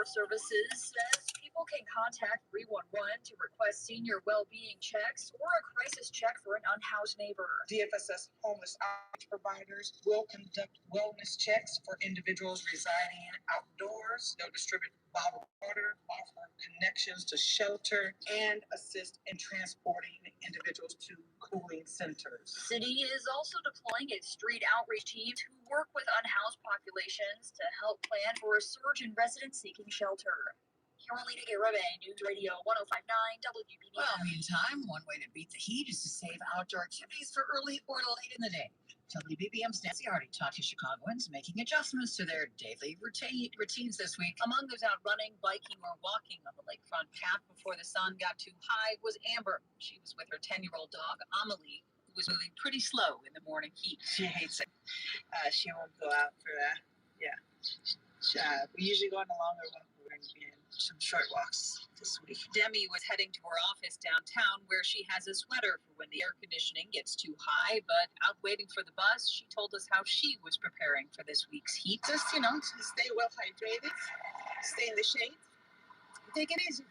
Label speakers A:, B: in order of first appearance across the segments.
A: Support Services says people can contact 311 to request senior well-being checks or a crisis check for an unhoused neighbor.
B: DFSS homeless outreach providers will conduct wellness checks for individuals residing outdoors. They'll distribute bottled water, offer connections to shelter, and assist in transporting individuals to cooling centers.
A: The city is also deploying its street outreach teams who work with unhoused populations to help plan for a surge in residents seeking shelter. Carolina Garibay, News Radio 1059 WBBM.
C: Well, meantime, one way to beat the heat is to save outdoor activities for early or late in the day. WBBM's Nancy Hardy talked to Chicagoans making adjustments to their daily routines this week.
A: Among those out running, biking, or walking on the lakefront path before the sun got too high was Amber. She was with her 10-year-old dog, Amelie, who was moving pretty slow in the morning heat.
B: She hates it. She won't go out for that. Yeah. We usually go on a longer walk. We're going to be in some short walks this week.
A: Demi was heading to her office downtown where she has a sweater for when the air conditioning gets too high, but out waiting for the bus, she told us how she was preparing for this week's heat.
B: Just, stay well hydrated, stay in the shade, take it easy.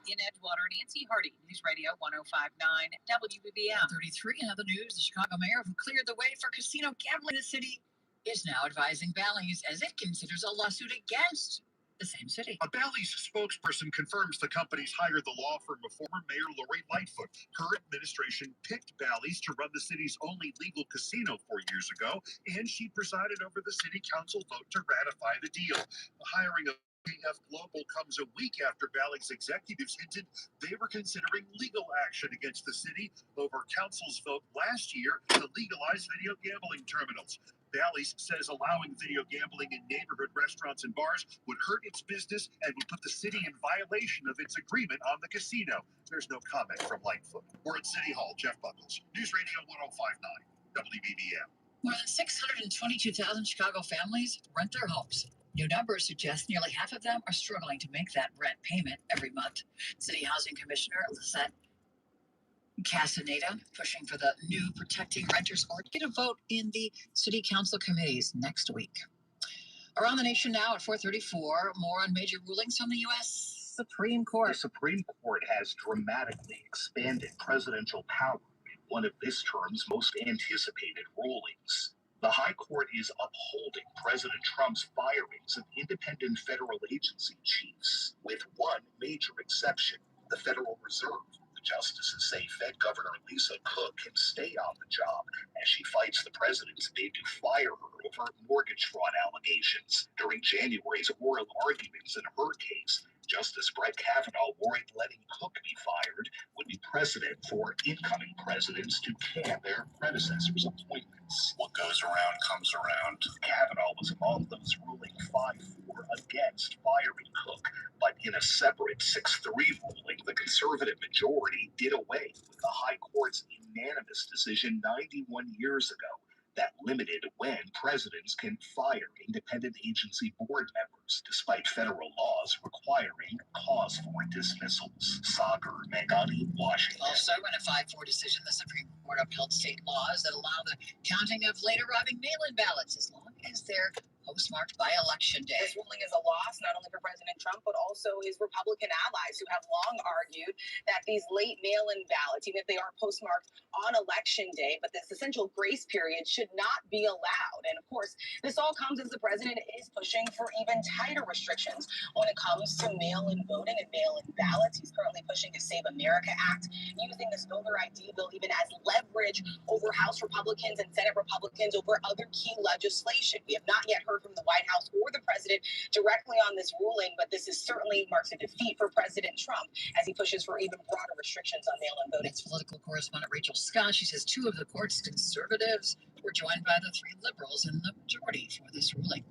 A: In Edgewater, Nancy Hardy, News Radio 1059 WBBM.
C: 33 in other news, the Chicago mayor who cleared the way for casino gambling in the city is now advising Bally's as it considers a lawsuit against the same city.
D: A Bally's spokesperson confirms the company's hired the law firm of former Mayor Lori Lightfoot. Her administration picked Bally's to run the city's only legal casino 4 years ago, and she presided over the city council vote to ratify the deal. The hiring of AF Global comes a week after Bally's executives hinted they were considering legal action against the city over council's vote last year to legalize video gambling terminals. Bally's says allowing video gambling in neighborhood restaurants and bars would hurt its business and would put the city in violation of its agreement on the casino. There's no comment from Lightfoot. We're at City Hall. Jeff Buckles, News Radio 1059, WBBM.
C: More than 622,000 Chicago families rent their homes. New numbers suggest nearly half of them are struggling to make that rent payment every month. City Housing Commissioner Lisette Castaneda pushing for the new Protecting Renters Order to get a vote in the City Council committees next week. Around the nation now at 4:34, more on major rulings from the U.S. Supreme Court.
E: The Supreme Court has dramatically expanded presidential power in one of this term's most anticipated rulings. The High Court is upholding President Trump's firings of independent federal agency chiefs, with one major exception: the Federal Reserve. The justices say Fed Governor Lisa Cook can stay on the job as she fights the president's bid to fire her over mortgage fraud allegations. During January's oral arguments in her case, Justice Brett Kavanaugh worried letting Cook be fired would be precedent for incoming presidents to can their predecessors' appointments. What goes around comes around. Kavanaugh was among those ruling 5-4 against firing Cook, but in a separate 6-3 ruling, the conservative majority did away with the High Court's unanimous decision 91 years ago that limited when presidents can fire independent agency board members, despite federal laws requiring cause for dismissals. Sagar Meghani, Washington.
C: Also, in a 5-4 decision, the Supreme Court upheld state laws that allow the counting of late arriving mail-in ballots as long as they're postmarked by Election Day.
F: This ruling is a loss not only for President Trump, but also his Republican allies who have long argued that these late mail-in ballots, even if they are postmarked on Election Day, but this essential grace period should not be allowed. And of course, this all comes as the president is pushing for even tighter restrictions when it comes to mail-in voting and mail-in ballots. He's currently pushing the Save America Act, using this voter ID bill even as leverage over House Republicans and Senate Republicans over other key legislation. We have not yet heard from the White House or the president directly on this ruling, but this is certainly marks a defeat for President Trump as he pushes for even broader restrictions on mail-in voting.
C: It's political correspondent Rachel Scott. She says 2 of the court's conservatives were joined by the 3 liberals in the majority for this ruling.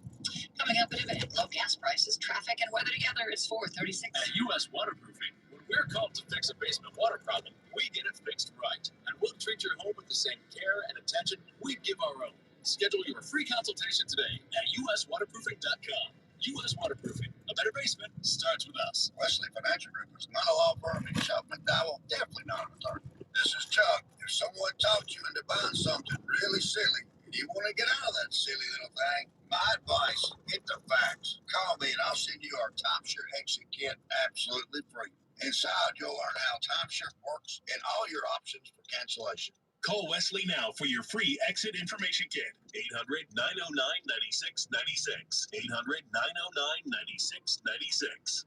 C: Coming up in a minute, low gas prices, traffic, and weather together. It's 4:36.
G: At U.S. Waterproofing, when we're called to fix a basement water problem, we get it fixed right. And we'll treat your home with the same care and attention we give our own. Schedule your free consultation today at uswaterproofing.com. U.S. Waterproofing. A better basement starts with us.
H: Wesley Financial Group is not a law firm, and Chuck McDowell definitely not an attorney. This is Chuck. If someone talked you into buying something really silly, and you want to get out of that silly little thing, My advice, get the facts. Call me and I'll send you our timeshare exit kit absolutely free. Inside, you'll learn how timeshare works and all your options for cancellation.
G: Call Wesley now for your free exit information kit. 800-909-9696. 800-909-9696.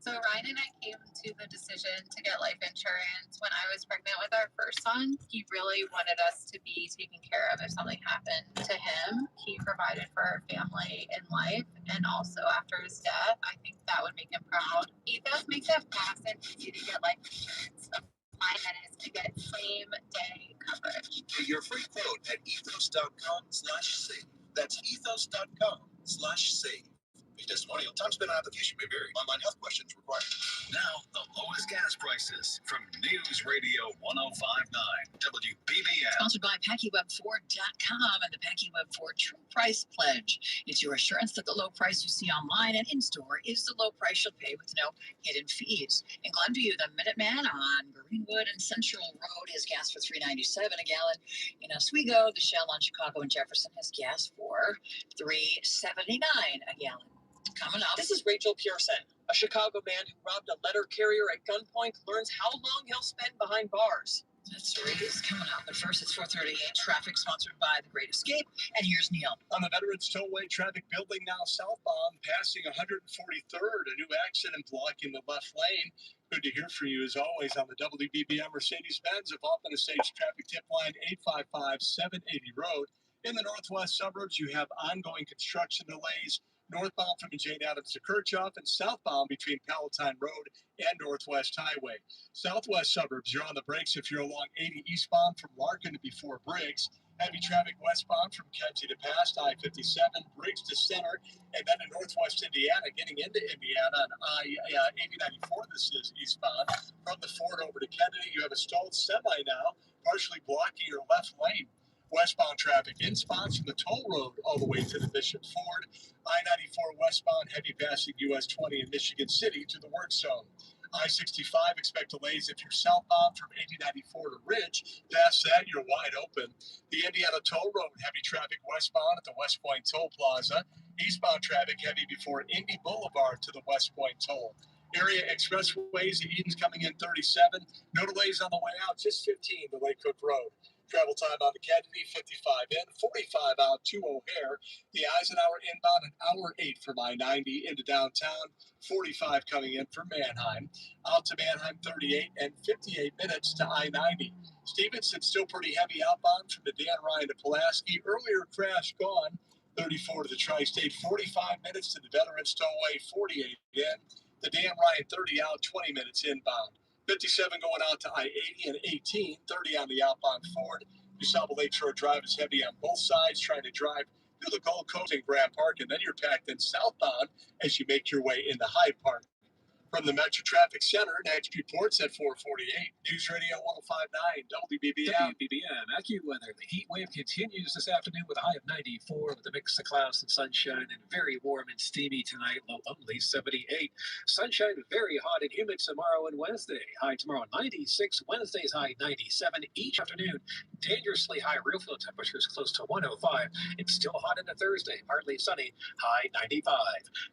I: So Ryan and I came to the decision to get life insurance when I was pregnant with our first son. He really wanted us to be taken care of if something happened to him. He provided for our family in life, and also after his death, I think that would make him proud. Ethos makes it fast and easy to get life insurance. My head is to get same day coverage.
G: Get your free quote at ethos.com/save. That's ethos.com/save. Testimonial time spent on application may vary. Online health questions required. Now, the lowest gas prices from News Radio 1059 WBBM.
C: Sponsored by PackyWeb4.com and the PackyWeb4 True Price Pledge. It's your assurance that the low price you see online and in-store is the low price you'll pay with no hidden fees. In Glenview, the Minuteman on Greenwood and Central Road has gas for $3.97 a gallon. In Oswego, the Shell on Chicago and Jefferson has gas for $3.79 a gallon. Coming up.
J: This is Rachel Pearson. A Chicago man who robbed a letter carrier at gunpoint learns how long he'll spend behind bars.
C: That story is coming up. But first, it's 4:38. Traffic sponsored by The Great Escape. And here's Neil.
K: On the Veterans Tollway, traffic building now southbound, passing 143rd. A new accident blocking the left lane. Good to hear from you, as always, on the WBBM Mercedes-Benz of Alpena Stage traffic tip line 855-780 Road. In the northwest suburbs, you have ongoing construction delays. Northbound from Jane Addams to Kirchhoff and southbound between Palatine Road and Northwest Highway. Southwest suburbs, you're on the brakes if you're along 80 eastbound from Larkin to before Briggs. Heavy traffic westbound from Kedzie to past I-57, Briggs to Center, and then in northwest Indiana, getting into Indiana on I-8094, this is eastbound. From the Ford over to Kennedy, you have a stalled semi now, partially blocking your left lane. Westbound traffic in spots from the toll road all the way to the Bishop Ford. I-94 westbound heavy passing US 20 in Michigan City to the work zone. I-65 expect delays if you're southbound from 8094 to Ridge. Past that, you're wide open. The Indiana Toll Road heavy traffic westbound at the West Point Toll Plaza. Eastbound traffic heavy before Indy Boulevard to the West Point Toll. Area expressways, Eden's coming in 37. No delays on the way out, just 15 to Lake Cook Road. Travel time on the Kennedy, 55 in, 45 out to O'Hare. The Eisenhower inbound, an hour 8 from I-90 into downtown, 45 coming in from Manheim. Out to Manheim, 38 and 58 minutes to I-90. Stevenson still pretty heavy outbound from the Dan Ryan to Pulaski. Earlier crash gone, 34 to the Tri-State, 45 minutes to the Veterans Tollway, 48 in. The Dan Ryan 30 out, 20 minutes inbound. 57 going out to I-80 and 18, 30 on the outbound Ford. DeSable Lakeshore Drive is heavy on both sides, trying to drive through the Gold Coast and Grand Park, and then you're packed in southbound as you make your way into Hyde Park. From the Metro Traffic Center, next reports at 4:48. News Radio 1059, WBBM.
L: WBBM AccuWeather. The heat wave continues this afternoon with a high of 94 with a mix of clouds and sunshine, and very warm and steamy tonight, low only 78. Sunshine very hot and humid tomorrow and Wednesday. High tomorrow 96, Wednesday's high 97. Each afternoon, dangerously high real field temperatures close to 105. It's still hot into Thursday, partly sunny, high 95.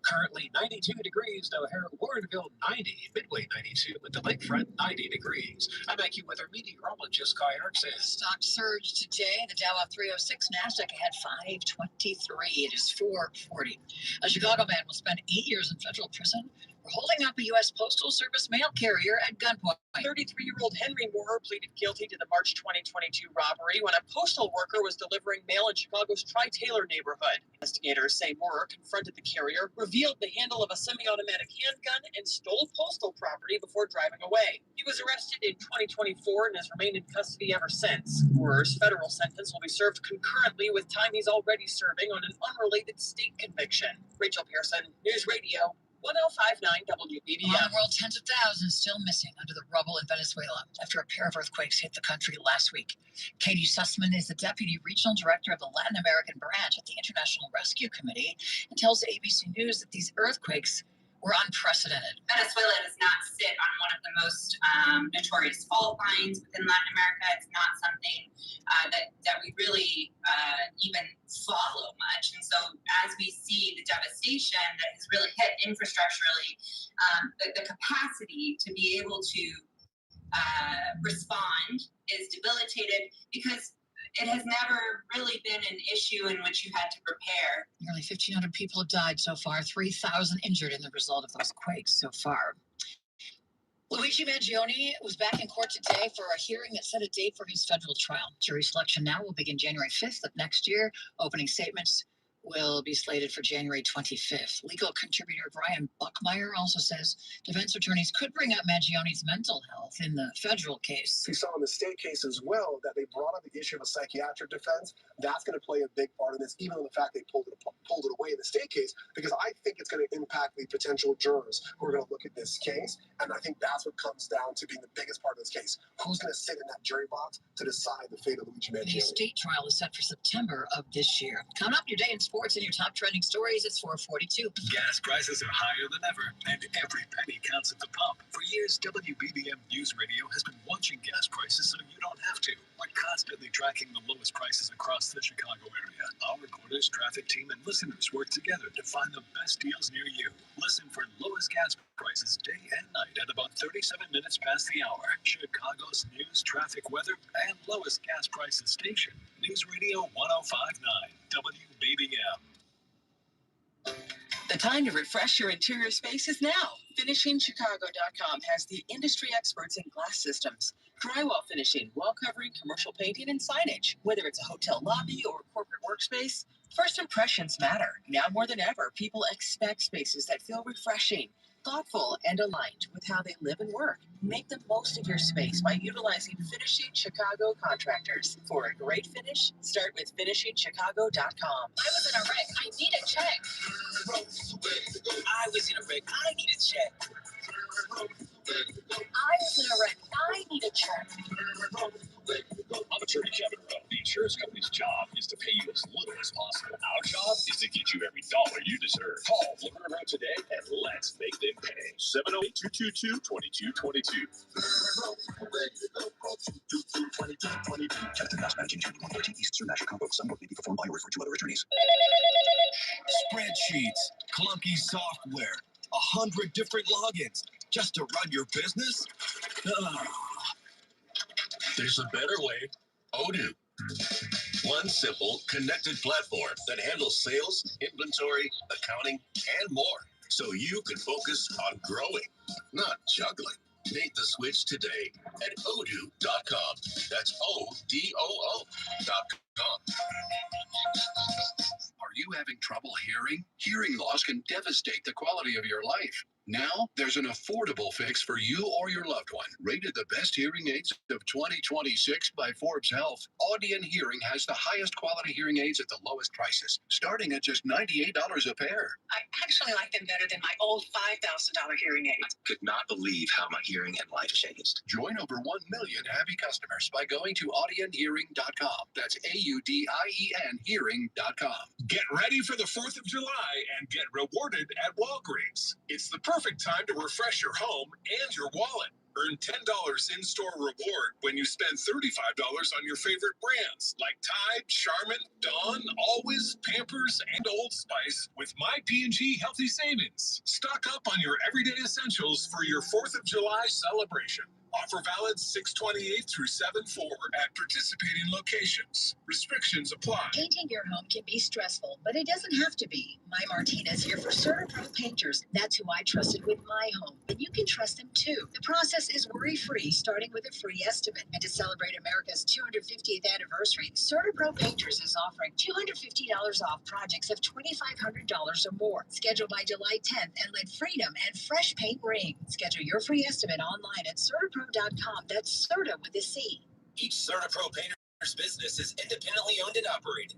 L: Currently 92 degrees, O'Hare, Warrenville 90, Midway 92, with the lakefront 90 degrees. I'm AccuWeather meteorologist Kai Erkson.
C: Stock surge today. The Dow up 306, NASDAQ ahead 523. It is 440. A Chicago man will spend 8 years in federal prison for holding up a U.S. Postal Service mail carrier at gunpoint.
J: 33-year-old Henry Moore pleaded guilty to the March 2022 robbery when a postal worker was delivering mail in Chicago's Tri-Taylor neighborhood. Investigators say Moore confronted the carrier, revealed the handle of a semi-automatic handgun, and stole postal property before driving away. He was arrested in 2024 and has remained in custody ever since. Moor's federal sentence will be served concurrently with time he's already serving on an unrelated state conviction. Rachel Pearson, News Radio 1059 WBBM.
C: Around the world, tens of thousands still missing under the rubble in Venezuela after a pair of earthquakes hit the country last week. Katie Sussman is the Deputy Regional Director of the Latin American branch at the International Rescue Committee and tells ABC News that these earthquakes were unprecedented.
M: Venezuela does not sit on one of the most notorious fault lines within Latin America. It's not something that we really even follow much. And so as we see the devastation that has really hit infrastructurally, the capacity to be able to respond is debilitated because it has never really been an issue in which you had to prepare.
C: Nearly 1,500 people have died so far, 3,000 injured in the result of those quakes so far. Luigi Mangione was back in court today for a hearing that set a date for his federal trial. Jury selection now will begin January 5th of next year. Opening statements will be slated for January 25th. Legal contributor Brian Buckmeyer also says defense attorneys could bring up Mangione's mental health in the federal case.
N: We saw in the state case as well that they brought up the issue of a psychiatric defense. That's going to play a big part in this, even in the fact they pulled it away in the state case, because I think it's going to impact the potential jurors who are going to look at this case. And I think that's what comes down to being the biggest part of this case. Who's going to sit in that jury box to decide the fate of Luigi Mangione?
C: The state trial is set for September of this year. Coming up, your day in sports and your top trending stories. It's 4:42.
G: Gas prices are higher than ever, and every penny counts at the pump. For years, WBBM News Radio has been watching gas prices so you don't have to. We're constantly tracking the lowest prices across the Chicago area. Our reporters, traffic team, and listeners work together to find the best deals near you. Listen for lowest gas prices day and night at about 37 minutes past the hour. Chicago's news, traffic, weather, and lowest gas prices station. News Radio 105.9 WBBM.
J: The time to refresh your interior space is now. FinishingChicago.com has the industry experts in glass systems, drywall finishing, wall covering, commercial painting, and signage. Whether it's a hotel lobby or corporate workspace, first impressions matter. Now more than ever, people expect spaces that feel refreshing, thoughtful, and aligned with how they live and work. Make the most of your space by utilizing Finishing Chicago contractors. For a great finish, start with FinishingChicago.com.
M: I was in a wreck. I need a check.
G: I was in a wreck. I need a check.
M: I was in a wreck. I need a check.
G: I'm attorney Kevin Rowe. The insurance company's job is to pay you as little as possible. Our job is to get you every dollar you deserve. Call Laverne Rowe today and let's make them pay. 708-222-2222. Captain Mouse Managing 113 East Sur National Combo. Some work may be performed by or referred to other attorneys. Spreadsheets, clunky software, 100 different logins just to run your business? There's a better way. Odoo. One simple, connected platform that handles sales, inventory, accounting, and more. So you can focus on growing, not juggling. Make the switch today at odoo.com. That's ODOO.com. Are you having trouble hearing? Hearing loss can devastate the quality of your life. Now, there's an affordable fix for you or your loved one. Rated the best hearing aids of 2026 by Forbes Health, Audion Hearing has the highest quality hearing aids at the lowest prices, starting at just $98 a pair.
J: I actually like them better than my old $5,000 hearing aids.
G: Could not believe how my hearing and life changed. Join over 1 million happy customers by going to audionhearing.com. That's AUDIEN hearing.com.
O: Get ready for the 4th of July and get rewarded at Walgreens. It's the perfect time to refresh your home and your wallet. Earn $10 in-store reward when you spend $35 on your favorite brands like Tide, Charmin, Dawn, Always, Pampers, and Old Spice with My P&G Healthy Savings. Stock up on your everyday essentials for your 4th of July celebration. Offer valid 6/28 through 7/4 at participating locations. Restrictions apply.
C: Painting your home can be stressful, but it doesn't have to be. My Martinez here for CertaPro Painters. That's who I trusted with my home, and you can trust them too. The process is worry-free, starting with a free estimate. And to celebrate America's 250th anniversary, CertaPro Painters is offering $250 off projects of $2,500 or more. Schedule by July 10th and let freedom and fresh paint ring. Schedule your free estimate online at CertaPro.com. That's Certa with a C.
G: Each CertaPro Painter's business is independently owned and operated.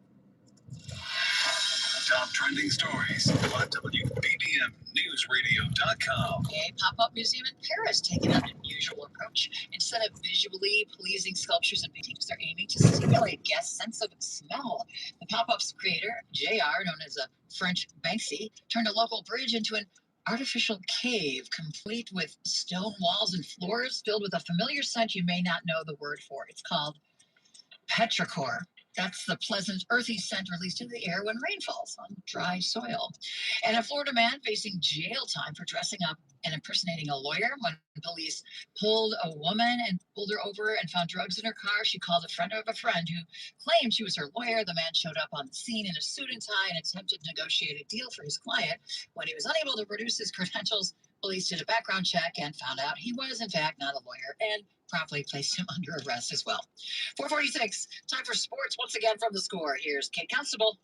G: Top trending stories on WBBMNewsRadio.com.
C: A pop-up museum in Paris taking an unusual approach. Instead of visually pleasing sculptures and paintings, they're aiming to stimulate guests' sense of smell. The pop-up's creator, JR, known as a French Banksy, turned a local bridge into an artificial cave complete with stone walls and floors filled with a familiar scent you may not know the word for. It's called petrichor. That's the pleasant, earthy scent released into the air when rain falls on dry soil. And a Florida man facing jail time for dressing up and impersonating a lawyer. When police pulled a woman and pulled her over and found drugs in her car, she called a friend of a friend who claimed she was her lawyer. The man showed up on the scene in a suit and tie and attempted to negotiate a deal for his client. When he was unable to produce his credentials, police did a background check and found out he was, in fact, not a lawyer and promptly placed him under arrest as well. 4:46, time for sports once again from The Score. Here's Kate Constable.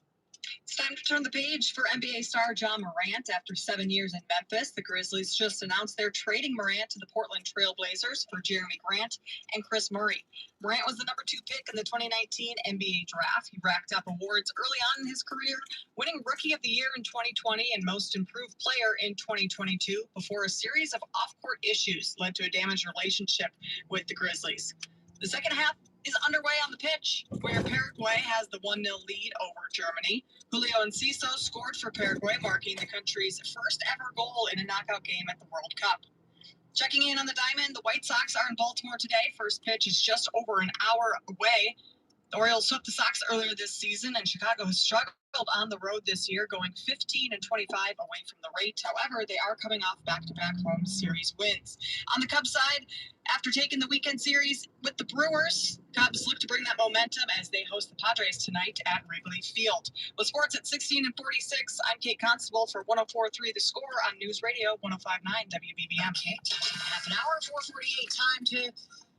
P: It's time to turn the page for NBA star John Morant. After 7 years in Memphis, the Grizzlies just announced they're trading Morant to the Portland Trail Blazers for Jeremy Grant and Chris Murray. Morant was the number 2 pick in the 2019 NBA draft. He racked up awards early on in his career, winning Rookie of the Year in 2020 and Most Improved Player in 2022 before a series of off-court issues led to a damaged relationship with the Grizzlies. The second half is underway on the pitch, where Paraguay has the 1-0 lead over Germany. Julio Enciso scored for Paraguay, marking the country's first ever goal in a knockout game at the World Cup. Checking in on the diamond, the White Sox are in Baltimore today. First pitch is just over an hour away. The Orioles swept the Sox earlier this season, and Chicago has struggled on the road this year, going 15-25 away from the rate. However, they are coming off back-to-back home series wins. On the Cubs side, after taking the weekend series with the Brewers, Cubs look to bring that momentum as they host the Padres tonight at Wrigley Field. With sports at 16 and 46, I'm Kate Constable for 104.3 The Score on News Radio 105.9 WBBM.
C: Kate, half an hour, 4:48, time to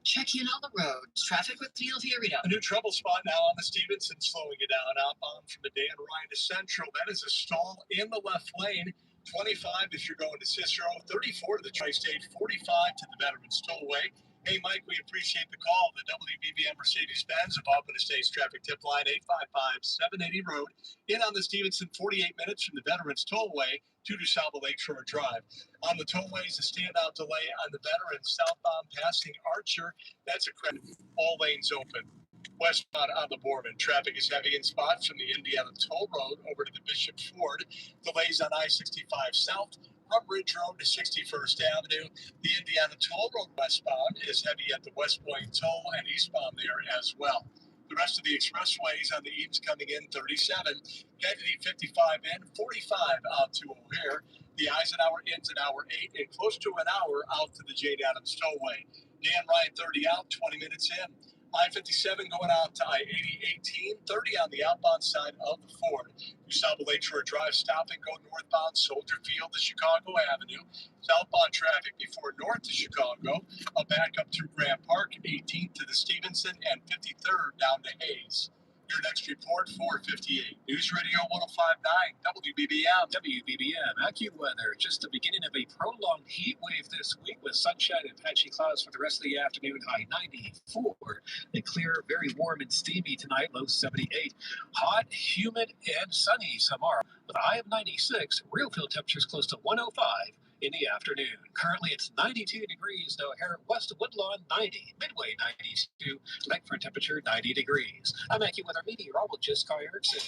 C: check in on the roads. Traffic with Neil Fiorito.
K: A new trouble spot now on the Stevenson, slowing it down outbound from the Dan Ryan to Central. That is a stall in the left lane. 25 if you're going to Cicero, 34 to the Tri-State, 45 to the Veterans Tollway. Hey, Mike, we appreciate the call. The WBBM Mercedes-Benz of Open Estates traffic tip line 855-780 Road. In on the Stevenson, 48 minutes from the Veterans Tollway to DuSable Lakeshore Drive. On the tollways, a standout delay on the Veterans southbound passing Archer. That's a credit. All lanes open. Westbound on the Borman, traffic is heavy in spots from the Indiana Toll Road over to the Bishop Ford. Delays on I-65 South, from Ridge Road to 61st Avenue. The Indiana Toll Road westbound is heavy at the West Point Toll and eastbound there as well. The rest of the expressways on the east coming in 37, Kennedy 55 in, 45 out to O'Hare. The Eisenhower ins an hour 8 and close to an hour out to the Jane Addams Tollway. Dan Ryan 30 out, 20 minutes in. I-57 going out to I-80, 30 on the outbound side of the Ford. DuSable Lakeshore Drive, stop and go northbound Soldier Field to Chicago Avenue. Southbound traffic before north to Chicago. A back up through Grant Park, 18th to the Stevenson, and 53rd down to Hayes. Your next report, 4:58. News Radio 105.9 WBBM.
L: WBBM AccuWeather. Just the beginning of a prolonged heat wave this week with sunshine and patchy clouds for the rest of the afternoon. High 94. And clear, very warm and steamy tonight. Low 78. Hot, humid, and sunny tomorrow with a high of 96. Real field temperatures close to 105 in the afternoon. Currently, it's 92 degrees. O'Hare, west of Woodlawn, 90. Midway, 92. Langford temperature, 90 degrees. I'm AccuWeather meteorologist Kai Erickson.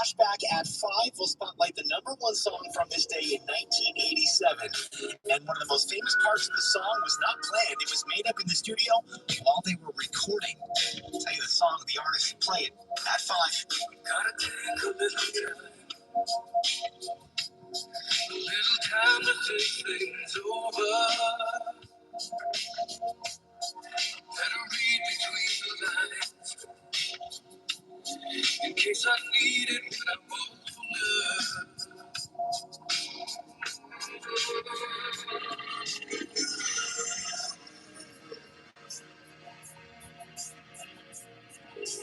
Q: flashback at 5. We'll spotlight the #1 song from this day in 1987. And one of the most famous parts of the song was not planned. It was made up in the studio while they were recording. I'll tell you the song, the artist who play it at 5. Gotta take a little time to think things over. Better read between the lines in case I need it when I'm older.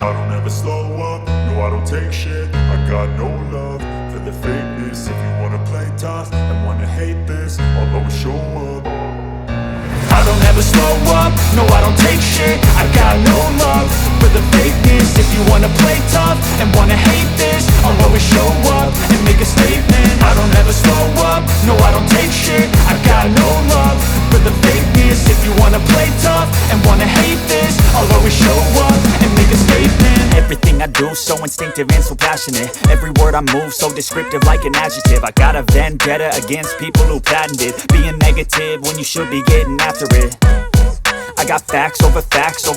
R: I don't ever slow up, no I don't take shit. I got no love for the fakeness. If you wanna play tough and wanna hate this, I'll always show up. I don't ever slow up, no I don't take shit. I got no love for the fakeness. If you wanna play tough and wanna hate this, I'll always show up and make a statement. I don't ever slow up, no I don't take shit. I got no love for the fakeness. If you wanna play tough and wanna hate this, I'll always show up and make a statement. Everything I do so instinctive and so passionate. Every word I move so descriptive like an adjective. I got a vendetta against people who patented being negative when you should be getting after it. I got facts over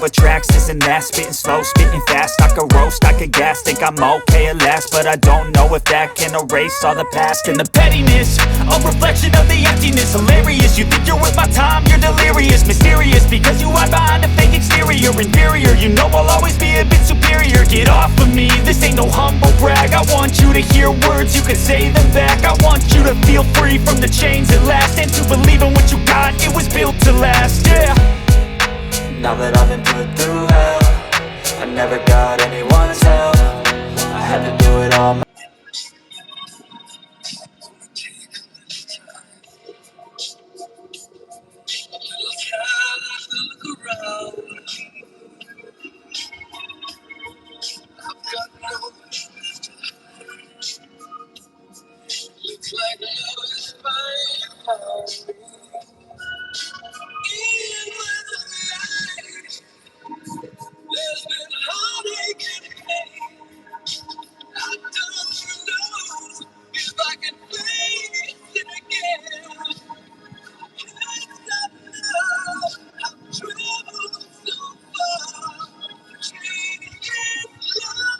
R: tracks, this and that. Spitting slow, spitting fast. I could roast, I could gas. Think I'm okay at last, but I don't know if that can erase all the past. And the pettiness, a reflection of the emptiness. Hilarious, you think you're worth my time, you're delirious. Mysterious, because you hide behind a fake exterior. Inferior, you know I'll always be a bit superior. Get off of me, this ain't no humble brag. I want you to hear words, you can say them back. I want you to feel free from the chains at last, and to believe in what you got, it was built to last, yeah. Now that I've been put through hell, I never got anyone's help. I had to do it all myself. Looks like love is fine. There's been heartache and pain. I don't know if I can face it again. Can't stop now. I've traveled so far. Changing love.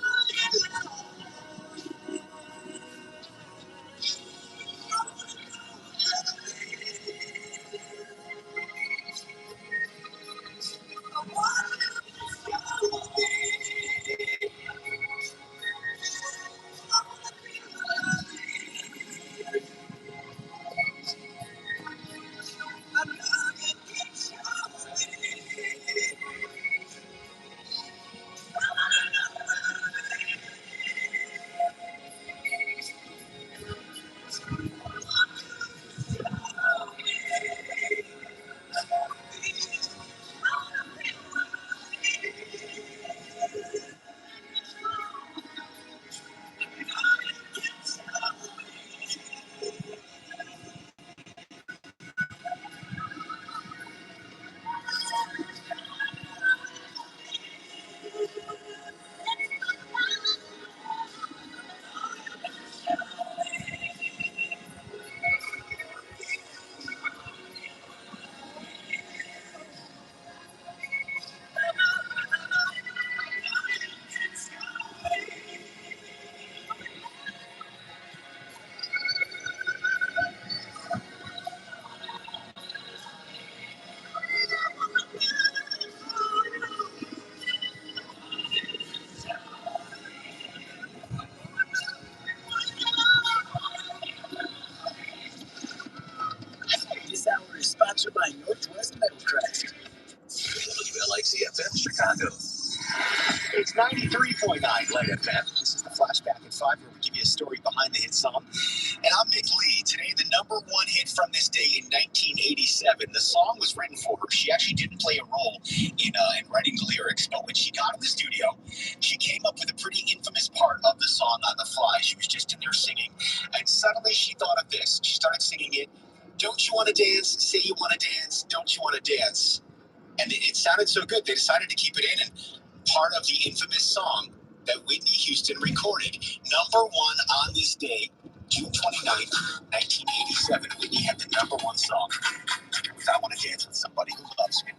R: This hour is sponsored by Northwest Metal Crest.
Q: WLIC-FM Chicago. It's 93.9 Light FM. This is the Flashback at 5, where we give you a story behind the hit song. And I'm Mick Lee. Today, the #1 hit from this day in 1987. The song was written for her. She actually didn't play a role in writing the lyrics, but when she got in the studio, she came up with a pretty infamous part of the song on the fly. She was just in there singing, and suddenly she thought of this. She started singing it. Don't you want to dance? Say you want to dance. Don't you want to dance? And it sounded so good, they decided to keep it in. And part of the infamous song that Whitney Houston recorded. Number one on this day, June 29th, 1987. Whitney had the number one song. I Want to Dance with Somebody Who Loves Me.